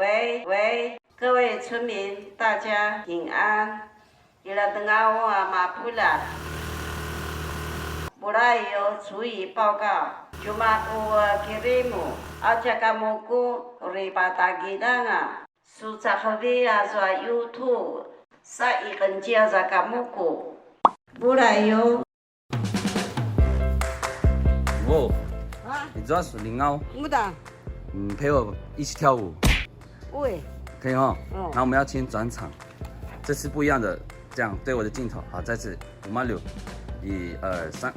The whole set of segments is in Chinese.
喂，各位村民，大家平安。伊拉等下我马不来，不来有注意报告。Cuma aku kirimu aja kamuku ribata gidanga susah habis azwa YouTube sa ikan jaza kamuku bulayo 哦，啊，你知道是林奥，不的，陪我一起跳舞，喂，可以哈。嗯然后我们要先转场，这次不一样的，这样对我的镜头。好，再次586，1、2、3。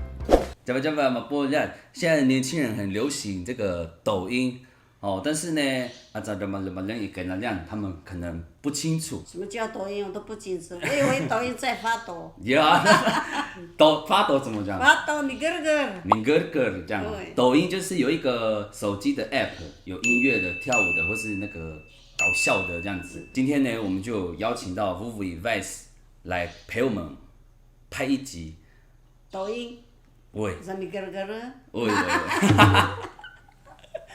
讲吧嘛，不一样。现在年轻人很流行这个抖音哦，但是呢，怎么人也给了量，他们可能不清楚。什么叫抖音我都不清楚，我以为抖音在发抖。呀，发抖怎么讲？发抖，你个个。民歌这样对。抖音就是有一个手机的 app， 有音乐的、跳舞的，或是那个搞笑的这样子。今天呢，我们就邀请到 Vuvu Vice 来陪我们拍一集。抖音。喂，什么个个？喂，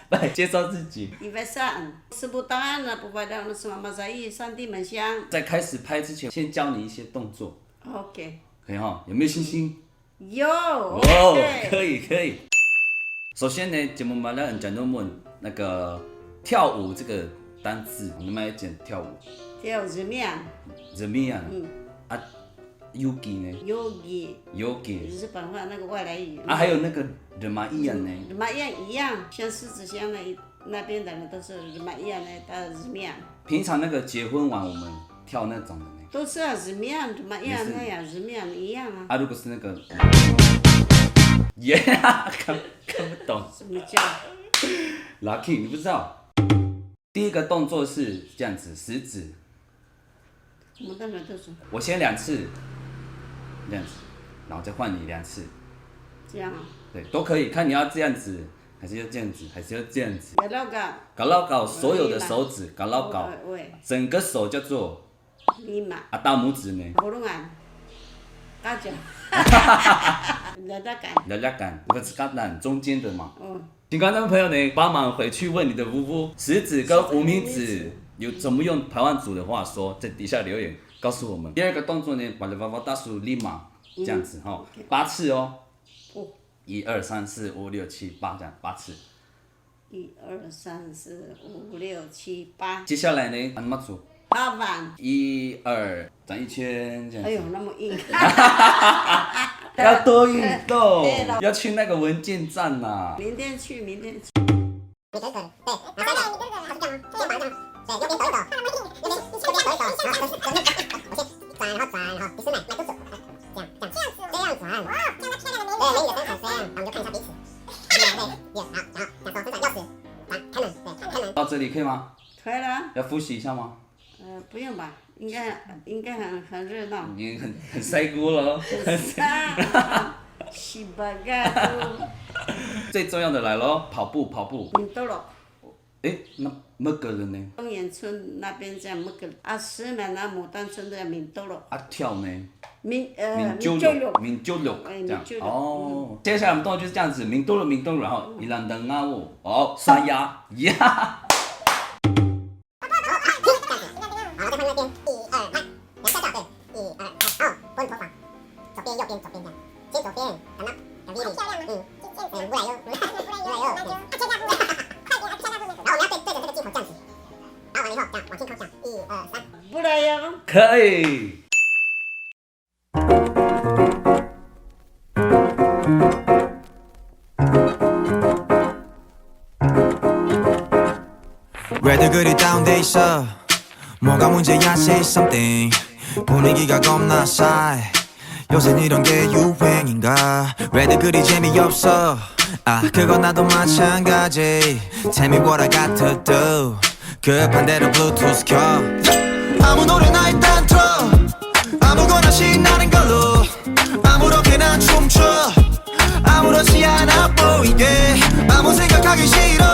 来介绍自己。130，吃不到那不拍到那什么马在意，上帝门香。在开始拍之前，先教你一些动作， OK。可以哈？有没有信心？有。哦，可以。首先呢，节目嘛，让讲到问那个跳舞这个单字，我们来讲跳舞。跳怎么样？怎么样？啊，Yogi 呢 ？Yogi。日本话那个外来语。还有那个人马一样呢？人马一样，像狮子乡那边的人都是人马一样的，到日面。平常那个结婚完我们跳那种的呢？都是啊，日面人马一样那样，日面一样啊。如果是那个，看不懂。什么叫 ？Lucky， 你不知道？第一个动作是这样子，食指。我们那边都是。我先2次，这样子，然后再换你2次。这样啊？对，都可以，看你要这样子，还是要这样子，还是要这样子。搞搞所有的手指，搞，整个手叫做。大拇指呢？不弄啊，大脚。聊感，我是橄榄中间的嘛。请观众朋友呢，帮忙回去问你的Vuvu，食指跟无名指有怎么用台湾族的话说，在底下留言告诉我们。第二个动作呢，把你大数立马这样子哈，8次哦。1、2、3、4、5、6、7、8这样8次。1、2、3、4、5、6、7、8。接下来呢，怎么做8番。1、2，转一圈这样子。哎呦，那么硬。要多运动，要去那个文件站呐。明天去。你给对，然后再来你这个好像这样，对，右边抖一抖，右边一起抖一抖，然后转，然后转，第四奶都走，这样转，哇，这样它漂亮的美女，对，美女的身材这样，我们就看一下彼此，对，然后手伸展钥匙，来，开门，对，开门。到这里可以吗？可以了。要复习一下吗？不用吧，应该很热闹。已经很塞锅了。西巴嘎。最重要的来咯，跑步。明多了。那么个人呢？东岩村那边叫么个石门那牡丹村的明多了。跳呢？民九六，这样。哦。接下来我们动作就是这样子，明多了，然后一浪灯啊我，刷牙呀。可以。왜들 그리 다운돼 있어 뭐가 문제야 say something 분위기가 겁나 싸해 요샌 이런 게 유행인가 왜들 그리 재미없어 그건 나도 마찬가지 Tell me what I got to do 급한 대로 블루투스 켜 아무 노래나 일단 틀어 아무거나 신나는 걸로 아무렇게나 춤춰 아무렇지 않아 보이게 아무 생각하기 싫어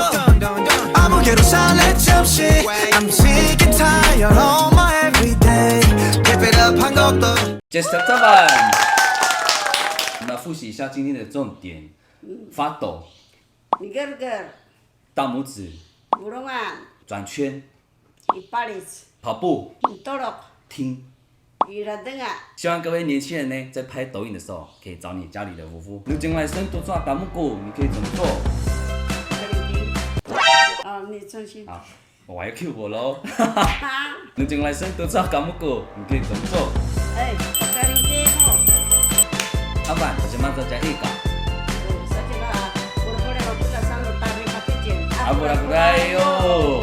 아무개로 살래 잠시 I'm sick and tired of my everyday Keep it up 한 곡도 Just a time 那复习一下今天的重点，发抖，你个大拇指，不弄啊，转圈， Ipalis, 跑步、 Torok, 听。 Iradenga. 希望各位年轻人呢，在拍抖音的时候，可以找你家里的夫妇。你将来生多抓达木狗，你可以怎么做？你重新。好，我还要 Q 我喽。你将来生多抓达木狗，你可以怎么做？哎，咖喱鸡哦。阿爸，我先马上加一个。阿布拉布拉哟。